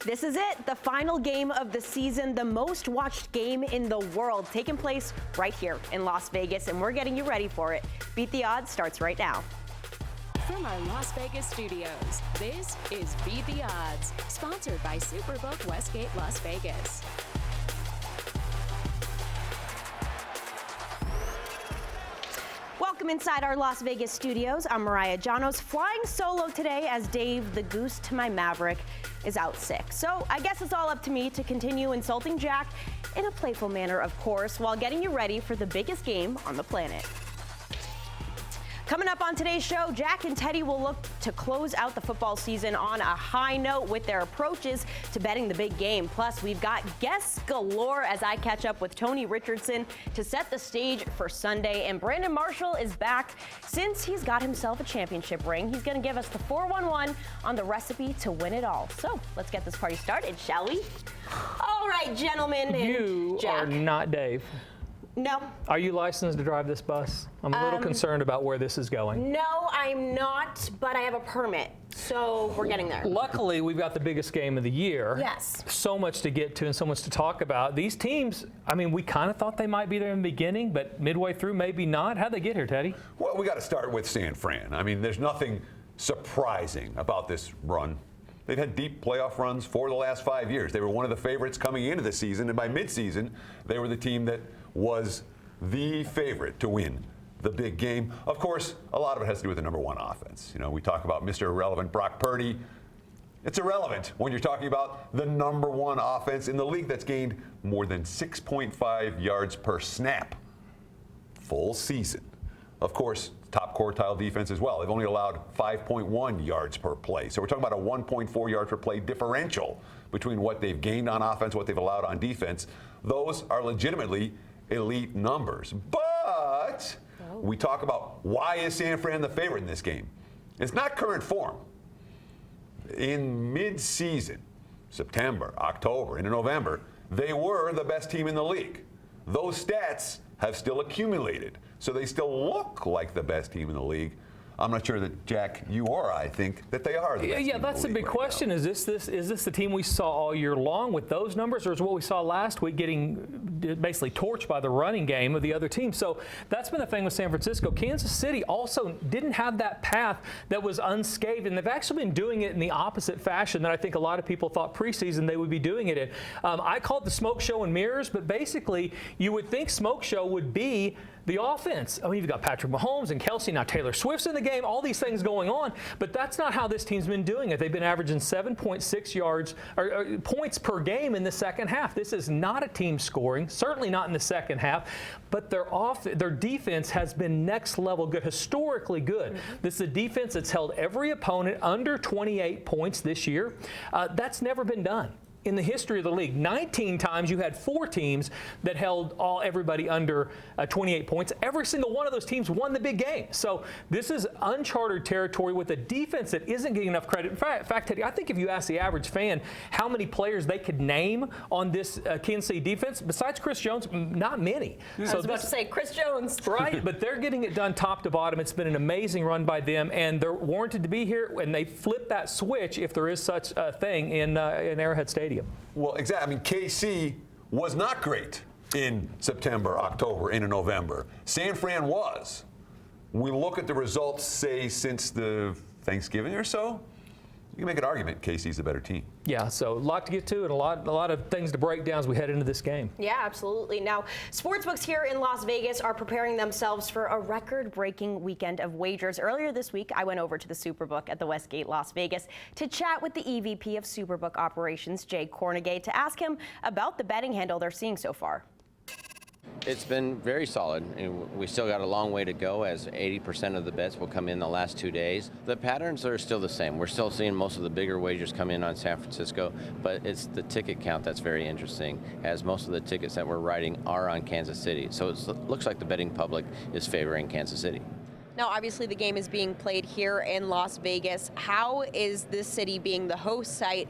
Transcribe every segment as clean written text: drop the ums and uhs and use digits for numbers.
This is it, the final game of the season, the most watched game in the world, taking place right here in Las Vegas, and we're getting you ready for it. Beat the Odds starts right now. From our Las Vegas studios, this is Beat the Odds, sponsored by Superbook Westgate Las Vegas. Welcome inside our Las Vegas studios. I'm Mariah Janos, flying solo today as Dave the Goose to my Maverick is out sick. So I guess it's all up to me to continue insulting Jack in a playful manner, of course, while getting you ready for the biggest game on the planet. Coming up on today's show, Jack and Teddy will look to close out the football season on a high note with their approaches to betting the big game. Plus, we've got guests galore as I catch up with Tony Richardson to set the stage for Sunday. And Brandon Marshall is back since he's got himself a championship ring. He's going to give us the 411 on the recipe to win it all. So let's get this party started, shall we? All right, gentlemen. You Jack. are not Dave. No. Are you licensed to drive this bus? I'm a little concerned about where this is going. No, I'm not, but I have a permit, so we're getting there. Luckily, we've got the biggest game of the year. Yes. So much to get to and so much to talk about. These teams, I mean, we kind of thought they might be there in the beginning, but midway through, maybe not. How'd they get here, Teddy? Well, we got to start with San Fran. I mean, there's nothing surprising about this run. They've had deep playoff runs for the last 5 years. They were one of the favorites coming into the season, and by midseason, they were the team that was the favorite to win the big game. Of course, a lot of it has to do with the number one offense. You know, we talk about Mr. Irrelevant Brock Purdy. It's irrelevant when you're talking about the number one offense in the league that's gained more than 6.5 yards per snap full season. Of course, top quartile defense as well. They've only allowed 5.1 yards per play. So we're talking about a 1.4 yards per play differential between what they've gained on offense, what they've allowed on defense. Those are legitimately elite numbers. But we talk about why is San Fran the favorite in this game? It's not current form. In mid-season, September, October, into November, they were the best team in the league. Those stats have still accumulated, so they still look like the best team in the league. I'm not sure that, Jack, you or I think that they are the best team in that's the the big league question. right now. Is this the team we saw all year long with those numbers, or is what we saw last week getting basically torched by the running game of the other team? So that's been the thing with San Francisco. Kansas City also didn't have that path that was unscathed, and they've actually been doing it in the opposite fashion that I think a lot of people thought preseason they would be doing it in. I call it the smoke show and mirrors, but basically you would think smoke show would be the offense. I mean, you've got Patrick Mahomes and Kelsey, now Taylor Swift's in the game, all these things going on, but that's not how this team's been doing it. They've been averaging 7.6 yards or points per game in the second half. This is not a team scoring, certainly not in the second half, but their defense has been next level good, historically good. This is a defense that's held every opponent under 28 points this year. That's never been done in the history of the league. 19 times you had 4 teams that held everybody under 28 points. Every single one of those teams won the big game. So this is uncharted territory with a defense that isn't getting enough credit. In fact, Teddy, I think if you ask the average fan how many players they could name on this Kansas City defense, besides Chris Jones, not many. So I was about to say Chris Jones. Right, but they're getting it done top to bottom. It's been an amazing run by them, and they're warranted to be here, and they flip that switch if there is such a thing in Arrowhead Stadium. Well, exactly. I mean, KC was not great in September, October, into November. San Fran was. We look at the results, say, since the Thanksgiving or so, you can make an argument KC's the better team. Yeah, so a lot to get to and a lot of things to break down as we head into this game. Yeah, absolutely. Now, sportsbooks here in Las Vegas are preparing themselves for a record-breaking weekend of wagers. Earlier this week, I went over to the Superbook at the Westgate Las Vegas to chat with the EVP of Superbook Operations, Jay Cornegay, to ask him about the betting handle they're seeing so far. It's been very solid, and we still got a long way to go as 80% of the bets will come in the last 2 days. The patterns are still the same. We're still seeing most of the bigger wagers come in on San Francisco, but it's the ticket count that's very interesting, as most of the tickets that we're writing are on Kansas City. So it looks like the betting public is favoring Kansas City. Now, obviously, the game is being played here in Las Vegas. How is this city being the host site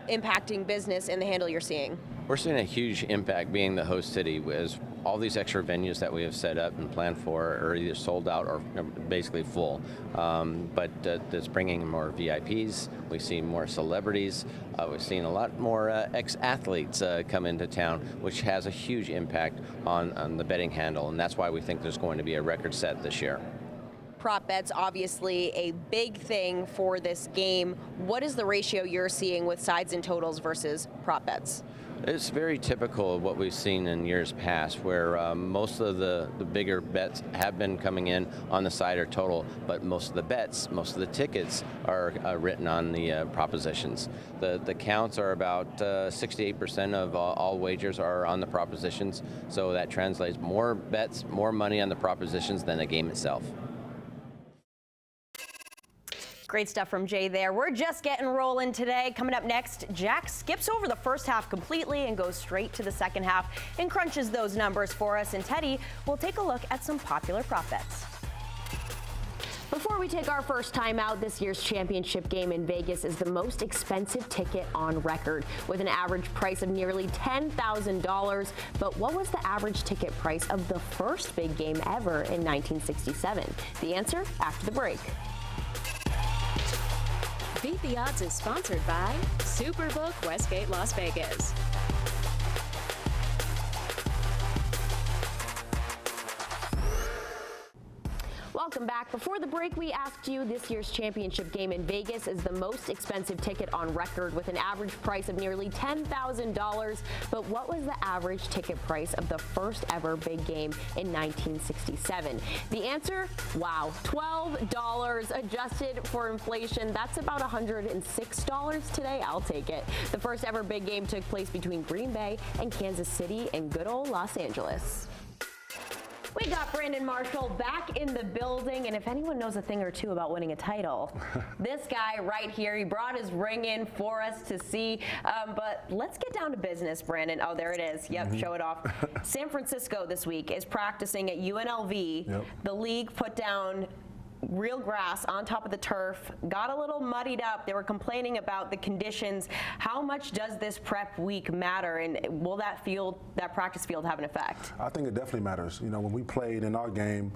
impacting business and the handle you're seeing? We're seeing a huge impact being the host city, as all these extra venues that we have set up and planned for are either sold out or basically full. But it's bringing more VIPs. We've seen more celebrities. We've seen a lot more ex-athletes come into town, which has a huge impact on the betting handle, and that's why we think there's going to be a record set this year. Prop bets, obviously a big thing for this game. What is the ratio you're seeing with sides and totals versus prop bets? It's very typical of what we've seen in years past, where most of the bigger bets have been coming in on the side or total, but most of the bets, most of the tickets are written on the propositions. The counts are about 68% of all wagers are on the propositions, so that translates more bets, more money on the propositions than the game itself. Great stuff from Jay there. We're just getting rolling today. Coming up next, Jack skips over the first half completely and goes straight to the second half and crunches those numbers for us. And Teddy will take a look at some popular prop bets. Before we take our first time out, this year's championship game in Vegas is the most expensive ticket on record, with an average price of nearly $10,000. But what was the average ticket price of the first big game ever in 1967? The answer after the break. Beat the Odds is sponsored by Superbook Westgate Las Vegas. Welcome back. Before the break, we asked you this year's championship game in Vegas is the most expensive ticket on record, with an average price of nearly $10,000. But what was the average ticket price of the first ever big game in 1967? The answer, wow, $12 adjusted for inflation. That's about $106 today. I'll take it. The first ever big game took place between Green Bay and Kansas City in good old Los Angeles. We got Brandon Marshall back in the building, and if anyone knows a thing or two about winning a title, this guy right here, he brought his ring in for us to see. But let's get down to business, Brandon. Oh, there it is. Yep, show it off. San Francisco this week is practicing at UNLV. Yep. The league put down real grass on top of the turf, got a little muddied up. They were complaining about the conditions. How much does this prep week matter, and will that practice field have an effect? I think it definitely matters. You know, when we played in our game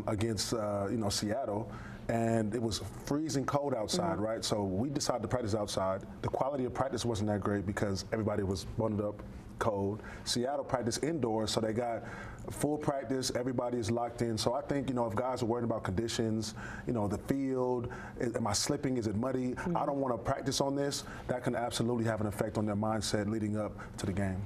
against Seattle, and it was freezing cold outside, right? So we decided to practice outside. The quality of practice wasn't that great because everybody was bundled up cold. Seattle practiced indoors, so they got full practice. Everybody is locked in. So I think, you know, if guys are worried about conditions, you know, the field, am I slipping? Is it muddy? I don't want to practice on this. That can absolutely have an effect on their mindset leading up to the game.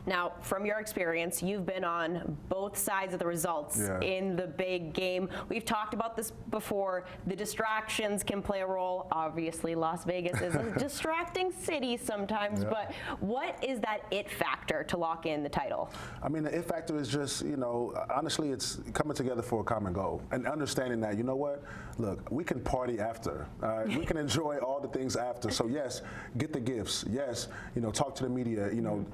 Now, from your experience, you've been on both sides of the results in the big game. We've talked about this before. The distractions can play a role. Obviously, Las Vegas is a distracting city sometimes, but what is that it factor to lock in the title? I mean, the it factor is just, you know, honestly, it's coming together for a common goal and understanding that, you know what, look, we can party after. We can enjoy all the things after. So, yes, get the gifts. Yes, you know, talk to the media, you know,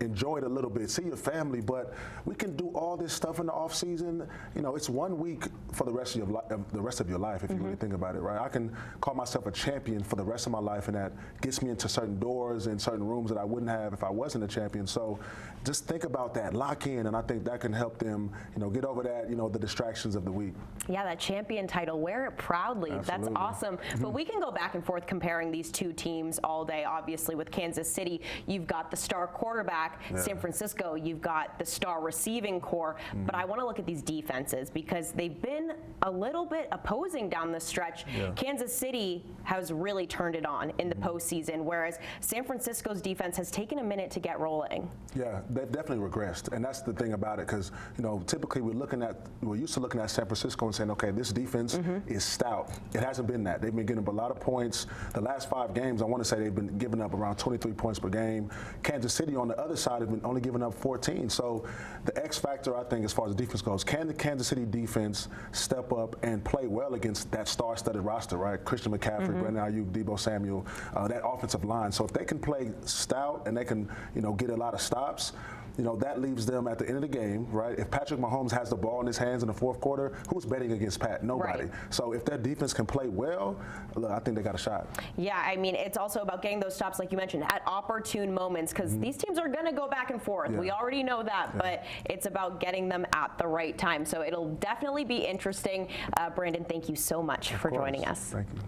enjoy it a little bit, see your family, but we can do all this stuff in the off season. You know, it's 1 week for the rest of your life, if you really think about it, right? I can call myself a champion for the rest of my life, and that gets me into certain doors and certain rooms that I wouldn't have if I wasn't a champion. So just think about that, lock in, and I think that can help them, you know, get over that, you know, the distractions of the week. Yeah, that champion title, wear it proudly. Absolutely. That's awesome. But we can go back and forth comparing these two teams all day. Obviously, with Kansas City, you've got the star quarterback. San Francisco, you've got the star receiving core. But I want to look at these defenses because they've been a little bit opposing down the stretch. Kansas City has really turned it on in the postseason, whereas San Francisco's defense has taken a minute to get rolling. Yeah, they've definitely regressed, and that's the thing about it, because, you know, typically we're used to looking at San Francisco and saying, okay, this defense is stout. It hasn't been that. They've been getting up a lot of points. The last 5 games, I want to say they've been giving up around 23 points per game. Kansas City on the other side have been only giving up 14. So the X factor, I think, as far as the defense goes, can the Kansas City defense step up and play well against that star-studded roster, right? Christian McCaffrey, Brandon Ayuk, Deebo Samuel, that offensive line. So if they can play stout and they can, you know, get a lot of stops, that leaves them at the end of the game, right? If Patrick Mahomes has the ball in his hands in the fourth quarter, who's betting against Pat? Nobody. Right. So if their defense can play well, look, I think they got a shot. Yeah, I mean, it's also about getting those stops, like you mentioned, at opportune moments, because these teams are going to go back and forth. Yeah. We already know that, but it's about getting them at the right time. So it'll definitely be interesting. Brandon, thank you so much for joining us. Thank you.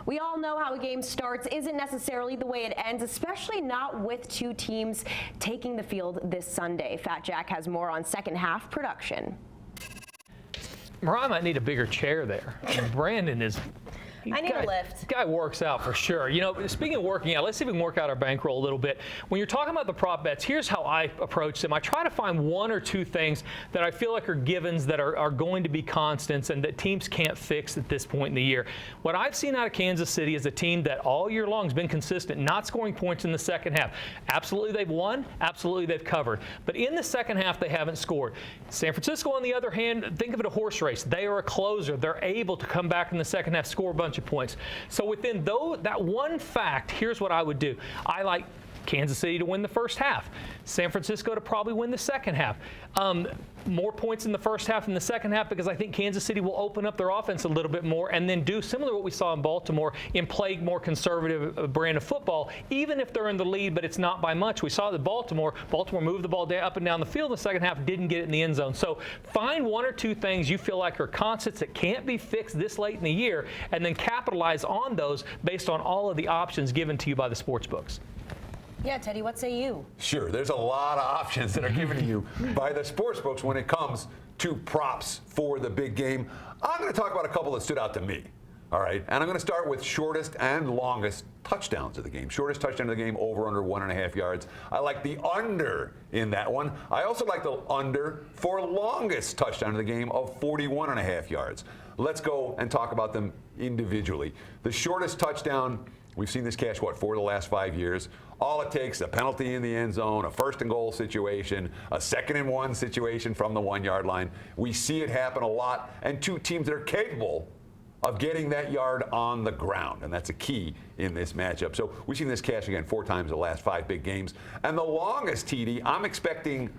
We all know how a game starts isn't necessarily the way it ends, especially not with two teams taking the field this Sunday. Fat Jack has more on second half production. Mariah might need a bigger chair there. Brandon is. I need a lift. Guy works out for sure. Speaking of working out, let's see if we can work out our bankroll a little bit. When you're talking about the prop bets, here's how I approach them. I try to find one or two things that I feel like are givens that are going to be constants and that teams can't fix at this point in the year. What I've seen out of Kansas City is a team that all year long has been consistent, not scoring points in the second half. Absolutely they've won. Absolutely they've covered. But in the second half, they haven't scored. San Francisco, on the other hand, think of it a horse race. They are a closer. They're able to come back in the second half, score a bunch of points. So within that one fact, here's what I would do. I like Kansas City to win the first half. San Francisco to probably win the second half. More points in the first half than the second half because I think Kansas City will open up their offense a little bit more and then do similar to what we saw in Baltimore and play more conservative brand of football, even if they're in the lead, but it's not by much. We saw that Baltimore moved the ball up and down the field in the second half, didn't get it in the end zone. So find one or two things you feel like are constants that can't be fixed this late in the year and then capitalize on those based on all of the options given to you by the sports books. Yeah, Teddy, what say you? Sure, there's a lot of options that are given to you by the sportsbooks when it comes to props for the big game. I'm going to talk about a couple that stood out to me. All right, and I'm going to start with shortest and longest touchdowns of the game. Shortest touchdown of the game, over under 1.5 yards. I like the under in that one. I also like the under for longest touchdown of the game of 41.5 yards. Let's go and talk about them individually. The shortest touchdown, we've seen this cash, 4 of the last 5 years. All it takes, a penalty in the end zone, a first and goal situation, a 2nd and 1 situation from the 1 yard line. We see it happen a lot, and two teams that are capable of getting that yard on the ground, and that's a key in this matchup. So we've seen this cash again 4 times in the last 5 big games. And the longest TD, I'm expecting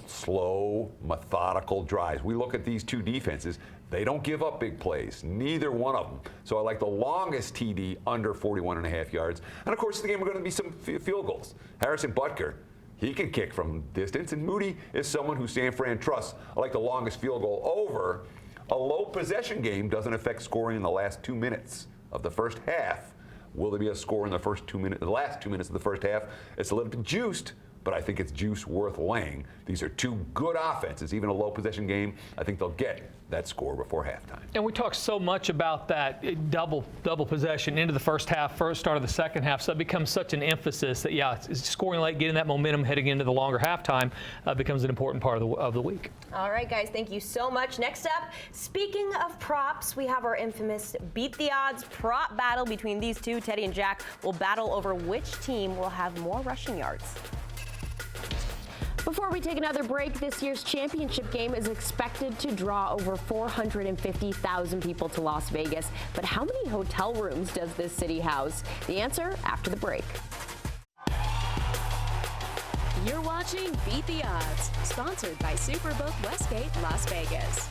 slow, methodical drives. We look at these two defenses. They don't give up big plays, neither one of them. So I like the longest TD under 41.5 yards. And of course, the game are going to be some field goals. Harrison Butker, he can kick from distance, and Moody is someone who San Fran trusts. I like the longest field goal over. A low possession game doesn't affect scoring in the last 2 minutes of the first half. Will there be a score in the last 2 minutes of the first half? It's a little bit juiced, but I think it's juice worth laying. These are two good offenses. Even a low possession game, I think they'll get that score before halftime. And we talk so much about that double possession into the first half, first start of the second half. So it becomes such an emphasis that, it's scoring late, getting that momentum heading into the longer halftime becomes an important part of the week. All right, guys, thank you so much. Next up, speaking of props, we have our infamous Beat the Odds prop battle between these two. Teddy and Jack will battle over which team will have more rushing yards. Before we take another break, this year's championship game is expected to draw over 450,000 people to Las Vegas. But how many hotel rooms does this city house? The answer after the break. You're watching Beat the Odds, sponsored by Superbook Westgate, Las Vegas.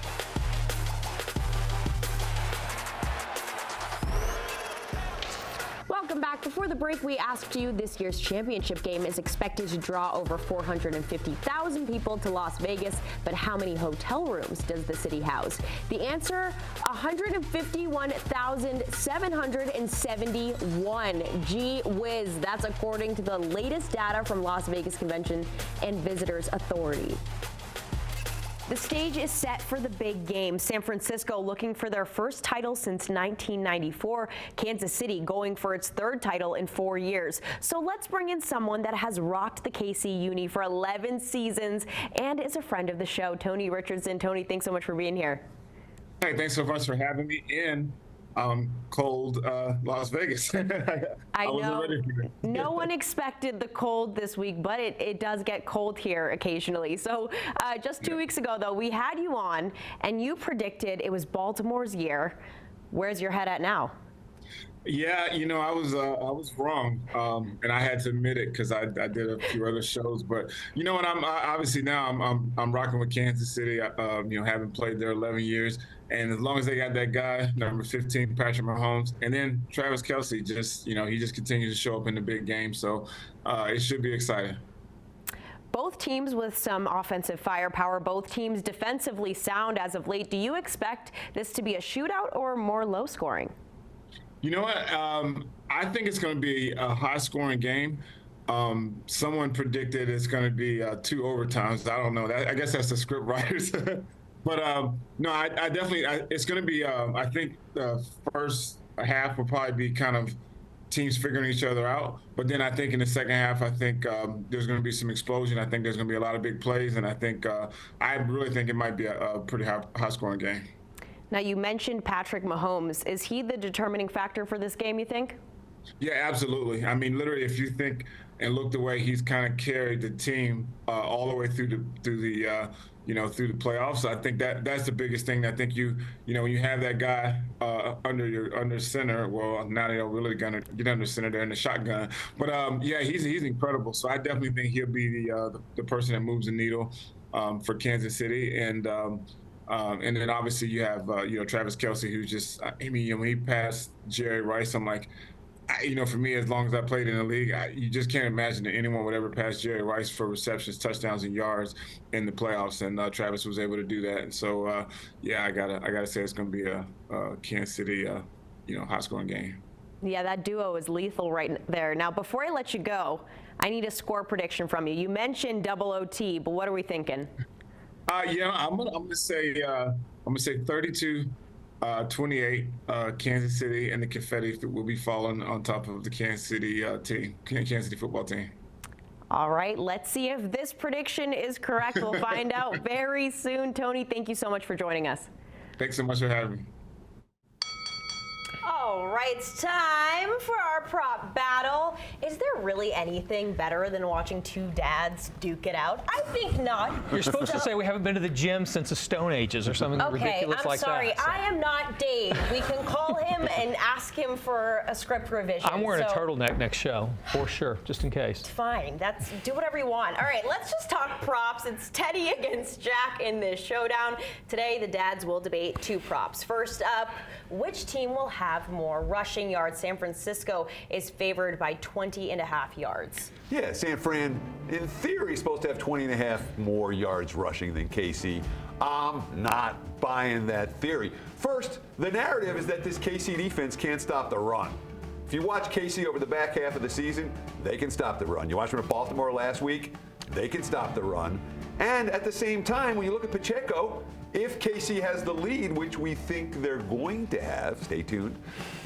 Welcome back. Before the break, we asked you this year's championship game is expected to draw over 450,000 people to Las Vegas, but how many hotel rooms does the city house? The answer, 151,771. Gee whiz, that's according to the latest data from Las Vegas Convention and Visitors Authority. The stage is set for the big game. San Francisco looking for their first title since 1994. Kansas City going for its 3rd title in 4 years. So let's bring in someone that has rocked the KC Uni for 11 seasons and is a friend of the show, Tony Richardson. Tony, thanks so much for being here. Hey, thanks so much for having me in cold Las Vegas. I wasn't know. ready for it. No one expected the cold this week, but it does get cold here occasionally. So just 2 weeks ago, though, we had you on, and you predicted it was Baltimore's year. Where's your head at now? Yeah, I was wrong, and I had to admit it because I did a few other shows. But what? Obviously now I'm rocking with Kansas City. Having played there 11 years, and as long as they got that guy number 15, Patrick Mahomes, and then Travis Kelce, he just continues to show up in the big game. So it should be exciting. Both teams with some offensive firepower, both teams defensively sound as of late. Do you expect this to be a shootout or more low scoring? You know what? I think it's going to be a high-scoring game. Someone predicted it's going to be 2 overtimes. I don't know. I guess that's the script writers. But no, I definitely. It's going to be. I think the first half will probably be kind of teams figuring each other out. But then I think in the second half, I think there's going to be some explosion. I think there's going to be a lot of big plays, and I really think it might be a pretty high-scoring game. Now, you mentioned Patrick Mahomes. Is he the determining factor for this game, you think? Yeah, absolutely. I mean, literally, if you think and look the way he's kind of carried the team all the way through the playoffs, I think that's the biggest thing. I think when you have that guy under center, well, now they're really gonna get under center there in the shotgun. But yeah, he's incredible. So I definitely think he'll be the person that moves the needle for Kansas City. And then obviously you have Travis Kelce, who's just when he passed Jerry Rice, I'm like, for me, as long as I played in the league, you just can't imagine that anyone would ever pass Jerry Rice for receptions, touchdowns, and yards in the playoffs. And Travis was able to do that. And so, yeah, I gotta say it's going to be a Kansas City, high-scoring game. Yeah, that duo is lethal right there. Now, before I let you go, I need a score prediction from you. You mentioned double OT, but what are we thinking? I'm gonna say 32-28 Kansas City, and the confetti will be falling on top of the Kansas City Kansas City football team. All right, let's see if this prediction is correct. We'll find out very soon. Tony, thank you so much for joining us. Thanks so much for having me. All right, it's time for our prop battle. Is there really anything better than watching two dads duke it out? I think not. You're supposed to say we haven't been to the gym since the Stone Ages or something ridiculous like that. Okay, I'm sorry. I am not Dave. We can call him and ask him for a script revision. I'm wearing a turtleneck next show, for sure, just in case. Fine. Do whatever you want. All right, let's just talk props. It's Teddy against Jack in this showdown. Today, the dads will debate 2 props. First up, which team will have more rushing yards? San Francisco is favored by 20.5 yards. Yeah, San Fran, in theory, is supposed to have 20.5 more yards rushing than KC. I'm not buying that theory. First, the narrative is that this KC defense can't stop the run. If you watch KC over the back half of the season, they can stop the run. You watched them at Baltimore last week, they can stop the run. And at the same time, when you look at Pacheco, if KC has the lead, which we think they're going to have, stay tuned,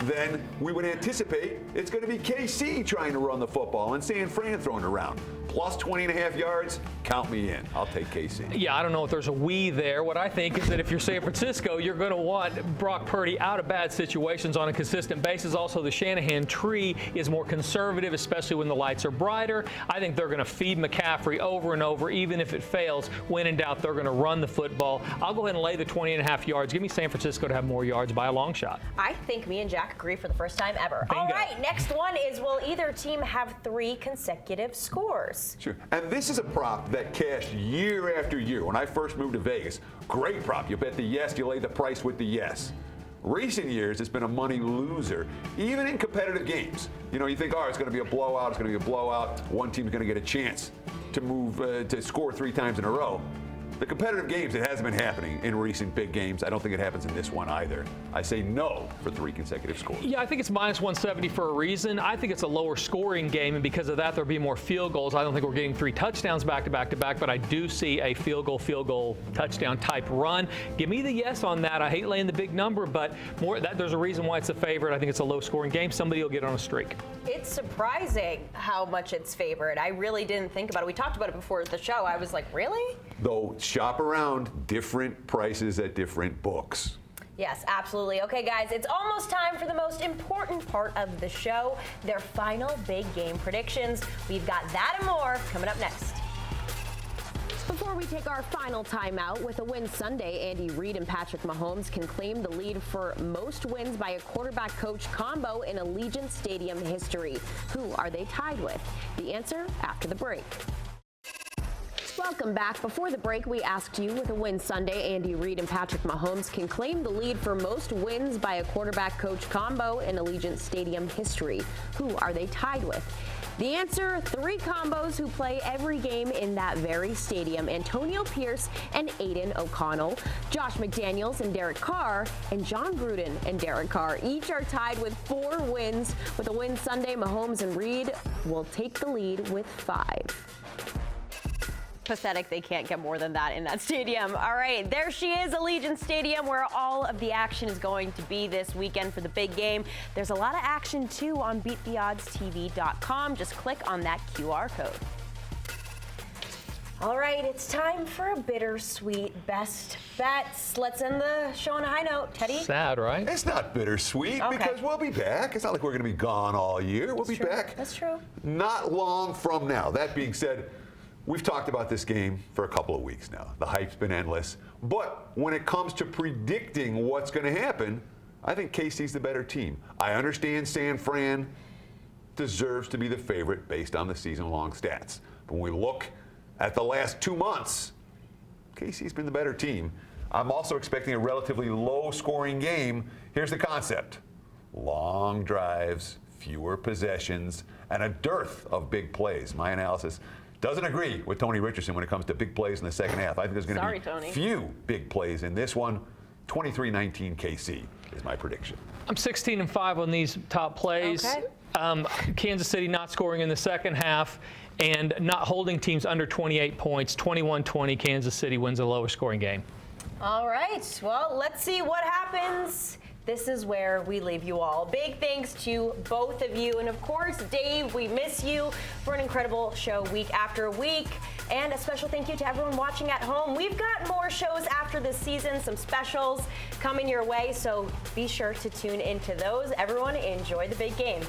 then we would anticipate it's going to be KC trying to run the football and San Fran throwing it around. Plus 20.5 yards, count me in. I'll take KC. Yeah, I don't know if there's a we there. What I think is that if you're San Francisco, you're going to want Brock Purdy out of bad situations on a consistent basis. Also, the Shanahan tree is more conservative, especially when the lights are brighter. I think they're going to feed McCaffrey over and over, even if it fails. When in doubt, they're going to run the football. I'll go ahead and lay the 20.5 yards. Give me San Francisco to have more yards by a long shot. I think me and Jack agree for the first time ever. Bingo. All right, next one is, will either team have 3 consecutive scores? Sure. And this is a prop that cashed year after year. When I first moved to Vegas, great prop. You bet the yes, you lay the price with the yes. Recent years, it's been a money loser, even in competitive games. You think, it's going to be a blowout, it's going to be a blowout. One team's going to get a chance to move, to score 3 times in a row. The competitive games, it hasn't been happening in recent big games. I don't think it happens in this one either. I say no for 3 consecutive scores. Yeah, I think it's minus 170 for a reason. I think it's a lower scoring game, and because of that, there'll be more field goals. I don't think we're getting 3 touchdowns back to back to back, but I do see a field goal, touchdown type run. Give me the yes on that. I hate laying the big number, but there's a reason why it's a favorite. I think it's a low scoring game. Somebody will get on a streak. It's surprising how much it's favored. I really didn't think about it. We talked about it before the show. I was like, really? Though, shop around, different prices at different books. Yes, absolutely. Okay, guys, it's almost time for the most important part of the show, their final big game predictions. We've got that and more coming up next. Before we take our final timeout, with a win Sunday, Andy Reid and Patrick Mahomes can claim the lead for most wins by a quarterback-coach combo in Allegiant Stadium history. Who are they tied with? The answer after the break. Welcome back. Before the break, we asked you, with a win Sunday, Andy Reid and Patrick Mahomes can claim the lead for most wins by a quarterback-coach combo in Allegiant Stadium history. Who are they tied with? The answer, 3 combos who play every game in that very stadium. Antonio Pierce and Aiden O'Connell, Josh McDaniels and Derek Carr, and John Gruden and Derek Carr. Each are tied with 4 wins. With a win Sunday, Mahomes and Reid will take the lead with 5. Pathetic they can't get more than that in that stadium. All right, there she is, Allegiant Stadium, where all of the action is going to be this weekend for the big game. There's a lot of action, too, on BeatTheOddsTV.com. Just click on that QR code. All right, it's time for a bittersweet best bets. Let's end the show on a high note. Teddy? Sad, right? It's not bittersweet Okay. because we'll be back. It's not like we're going to be gone all year. We'll be back. That's true. Not long from now. That being said, we've talked about this game for a couple of weeks now. The hype's been endless. But when it comes to predicting what's going to happen, I think KC's the better team. I understand San Fran deserves to be the favorite based on the season-long stats. But when we look at the last 2 months, KC's been the better team. I'm also expecting a relatively low-scoring game. Here's the concept. Long drives, fewer possessions, and a dearth of big plays. My analysis doesn't agree with Tony Richardson when it comes to big plays in the second half. I think there's going to be few big plays in this one. 23-19 KC is my prediction. I'm 16-5 on these top plays. Okay. Kansas City not scoring in the second half and not holding teams under 28 points. 21-20, Kansas City wins a lower scoring game. All right, well, let's see what happens. This is where we leave you all. Big thanks to both of you. And of course, Dave, we miss you for an incredible show week after week. And a special thank you to everyone watching at home. We've got more shows after this season, some specials coming your way. So be sure to tune into those. Everyone, enjoy the big game.